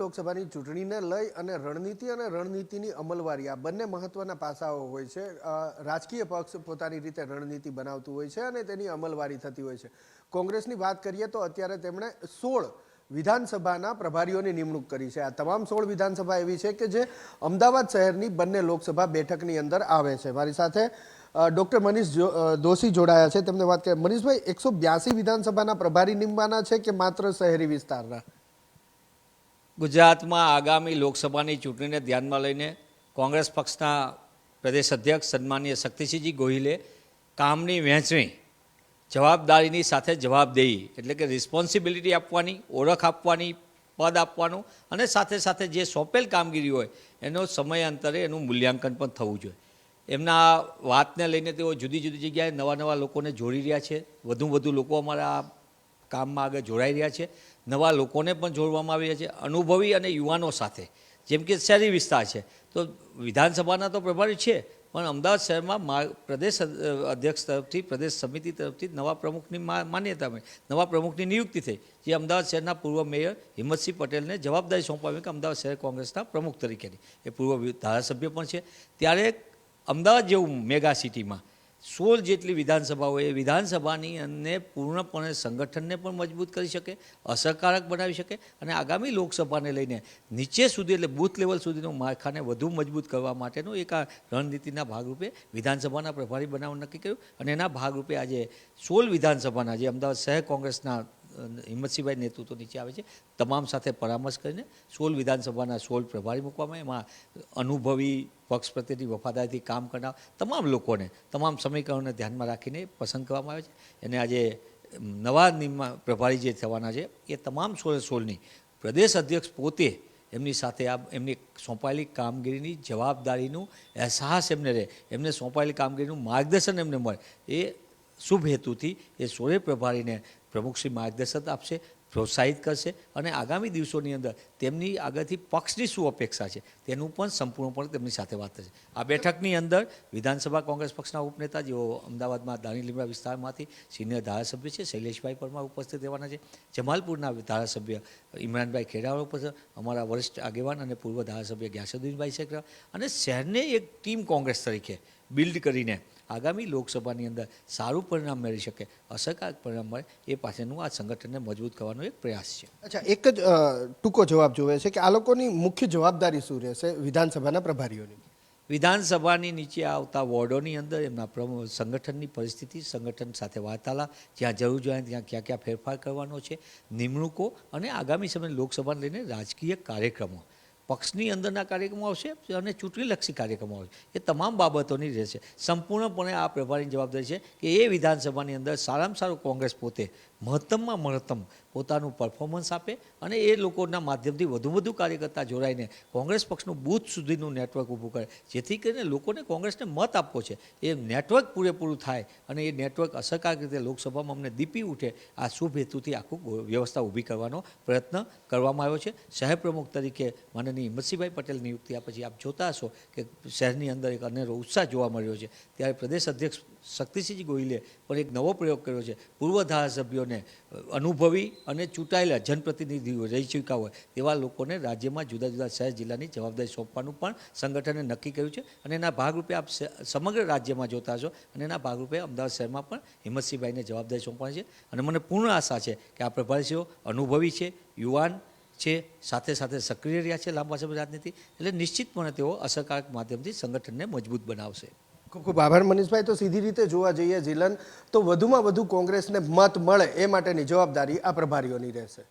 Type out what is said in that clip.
લોકસભાની ચૂંટણીને લઈ અને રણનીતિની અમલવારી આ બંને મહત્વના પાસાઓ હોય છે. રાજકીય પક્ષ પોતાની રીતે રણનીતિ બનાવતું હોય છે અને તેની અમલવારી થતી હોય છે. કોંગ્રેસની વાત કરીએ તો અત્યારે તેમણે 16 વિધાનસભાના પ્રભારીઓની નિમણૂક કરી છે. આ તમામ 16 વિધાનસભા એવી છે કે જે અમદાવાદ શહેરની બંને લોકસભા બેઠકની અંદર આવે છે. મારી સાથે ડોક્ટર મનીષ દોશી જોડાયા છે. તેમને વાત કરીએ. મનીષભાઈ, 182 વિધાનસભાના પ્રભારી નિમવાના છે કે માત્ર શહેરી વિસ્તારના? ગુજરાતમાં આગામી લોકસભાની ચૂંટણીને ધ્યાનમાં લઈને કોંગ્રેસ પક્ષના પ્રદેશ અધ્યક્ષ સન્માનીય શક્તિસિંહજી ગોહિલે કામની વહેંચણી, જવાબદારીની સાથે જવાબદેહી એટલે કે રિસ્પોન્સિબિલિટી આપવાની, ઓળખ આપવાની, પદ આપવાનું અને સાથે સાથે જે સોંપેલ કામગીરી હોય એનો સમયાંતરે એનું મૂલ્યાંકન પણ થવું જોઈએ. એમના વાતને લઈને તેઓ જુદી જુદી જગ્યાએ નવા લોકોને જોડી રહ્યા છે. વધુ લોકો અમારા કામમાં આગળ જોડાઈ રહ્યા છે. નવા લોકોને પણ જોડવામાં આવી રહ્યા છે, અનુભવી અને યુવાનો સાથે. જેમ કે શહેરી વિસ્તાર છે તો વિધાનસભાના તો પ્રભારી છે, પણ અમદાવાદ શહેરમાં પ્રદેશ અધ્યક્ષ તરફથી, પ્રદેશ સમિતિ તરફથી નવા પ્રમુખની માન્યતા મળી, નવા પ્રમુખની નિયુક્તિ થઈ, જે અમદાવાદ શહેરના પૂર્વ મેયર હિંમતસિંહ પટેલને જવાબદારી સોંપાવી કે અમદાવાદ શહેર કોંગ્રેસના પ્રમુખ તરીકેની. એ પૂર્વ ધારાસભ્ય પણ છે. ત્યારે અમદાવાદ જેવું મેગા સિટીમાં 16 જેટલી વિધાનસભાઓ, એ વિધાનસભાની અને પૂર્ણપણે સંગઠનને પણ મજબૂત કરી શકે, અસરકારક બનાવી શકે અને આગામી લોકસભાને લઈને નીચે સુધી એટલે બૂથ લેવલ સુધીનું માળખાને વધુ મજબૂત કરવા માટેનું એક આ રણનીતિના ભાગરૂપે વિધાનસભાના પ્રભારી બનાવવાનું નક્કી કર્યું. અને એના ભાગરૂપે આજે 16 વિધાનસભાના જે અમદાવાદ શહેર કોંગ્રેસના હિંમતસિંહભાઈ નેતૃત્વ નીચે આવે છે, તમામ સાથે પરામર્શ કરીને 16 વિધાનસભાના 16 પ્રભારી મૂકવામાં. એમાં અનુભવી, પક્ષ પ્રત્યેની વફાદારીથી કામ કરનાર તમામ લોકોને, તમામ સમીકરણોને ધ્યાનમાં રાખીને પસંદ કરવામાં આવે છે. અને આજે નવા પ્રભારી જે થવાના છે એ તમામ 16ની પ્રદેશ અધ્યક્ષ પોતે એમની સાથે આ એમની સોંપાયેલી કામગીરીની જવાબદારીનું અહેસાસ એમને રહે, એમને સોંપાયેલી કામગીરીનું માર્ગદર્શન એમને મળે, એ શુભ હેતુથી એ 16 પ્રભારીને પ્રમુખશ્રી માર્ગદર્શન આપશે, પ્રોત્સાહિત કરશે અને આગામી દિવસોની અંદર તેમની આગળથી પક્ષની શું અપેક્ષા છે તેનું પણ સંપૂર્ણપણે તેમની સાથે વાત થશે. આ બેઠકની અંદર વિધાનસભા કોંગ્રેસ પક્ષના ઉપનેતા જેઓ અમદાવાદમાં દાણી લીમડા વિસ્તારમાંથી સિનિયર ધારાસભ્ય છે શૈલેષભાઈ પરમાર ઉપસ્થિત રહેવાના છે. જમાલપુરના ધારાસભ્ય ઇમરાનભાઈ ખેડાવાળા ઉપસ્થિત, અમારા વરિષ્ઠ આગેવાન અને પૂર્વ ધારાસભ્ય ગ્યાસુદ્દીનભાઈ શેખરા અને શહેરને એક ટીમ કોંગ્રેસ તરીકે બિલ્ડ કરીને આગામી લોકસભાની અંદર સારું પરિણામ મેળવી શકે, અસરકારક પરિણામ મળે, એ પાસેનું આ સંગઠનને મજબૂત કરવાનો એક પ્રયાસ છે. અચ્છા, એક જ ટૂંકો જવાબ જોવે છે કે આ લોકોની મુખ્ય જવાબદારી શું રહેશે વિધાનસભાના પ્રભારીઓની? વિધાનસભાની નીચે આવતા વોર્ડોની અંદર એમના સંગઠનની પરિસ્થિતિ, સંગઠન સાથે વાર્તાલાપ, જ્યાં જરૂર જોઈએ ત્યાં ક્યાં ફેરફાર કરવાનો છે, નિમણૂકો અને આગામી સમયે લોકસભાને લઈને રાજકીય કાર્યક્રમો, પક્ષની અંદરના કાર્યક્રમો આવશે અને ચૂંટણીલક્ષી કાર્યક્રમો આવશે. એ તમામ બાબતોની રહેશે. સંપૂર્ણપણે આ પ્રભારીની જવાબદારી છે કે એ વિધાનસભાની અંદર સારામાં સારું કોંગ્રેસ પોતે મહત્તમમાં મહત્તમ પોતાનું પરફોર્મન્સ આપે અને એ લોકોના માધ્યમથી વધુ કાર્યકર્તા જોડાઈને કોંગ્રેસ પક્ષનું બૂથ સુધીનું નેટવર્ક ઊભું કરે, જેથી કરીને લોકોને કોંગ્રેસને મત આપવો છે એ નેટવર્ક પૂરેપૂરું થાય અને એ નેટવર્ક અસરકારક રીતે લોકસભામાં અમને દીપી ઉઠે, આ શુભ હેતુથી આખું વ્યવસ્થા ઊભી કરવાનો પ્રયત્ન કરવામાં આવ્યો છે. શહેર પ્રમુખ તરીકે માનનીય હિંમતસિંહભાઈ પટેલ નિયુક્તિ આપ્યા પછી આપ જોતા હશો કે શહેરની અંદર એક અનેરો ઉત્સાહ જોવા મળ્યો છે. ત્યારે પ્રદેશ અધ્યક્ષ શક્તિસિંહજી ગોહિલે પણ એક નવો પ્રયોગ કર્યો છે. પૂર્વ ધારાસભ્યોને, અનુભવી અને ચૂંટાયેલા જનપ્રતિનિધિઓ રહી ચૂક્યા હોય તેવા લોકોને રાજ્યમાં જુદા જુદા શહેર જિલ્લાની જવાબદારી સોંપવાનું પણ સંગઠને નક્કી કર્યું છે. અને એના ભાગરૂપે આપ સમગ્ર રાજ્યમાં જોતા હશો અને એના ભાગરૂપે અમદાવાદ શહેરમાં પણ હિંમતસિંહભાઈને જવાબદારી સોંપવાની છે. અને મને પૂર્ણ આશા છે કે આ પ્રભારીઓ અનુભવી છે, યુવાન છે, સાથે સાથે સક્રિય રહ્યા છે લાંબા સમય રાજનીતિ, એટલે નિશ્ચિતપણે તેઓ અસરકારક માધ્યમથી સંગઠનને મજબૂત બનાવશે. ખૂબ ખૂબ આભાર મનીષભાઈ. તો સીધી રીતે જોવા જઈએ જીલન, તો વધુમાં વધુ કોંગ્રેસને મત મળે એ માટેની જવાબદારી આ પ્રભારીઓની રહેશે.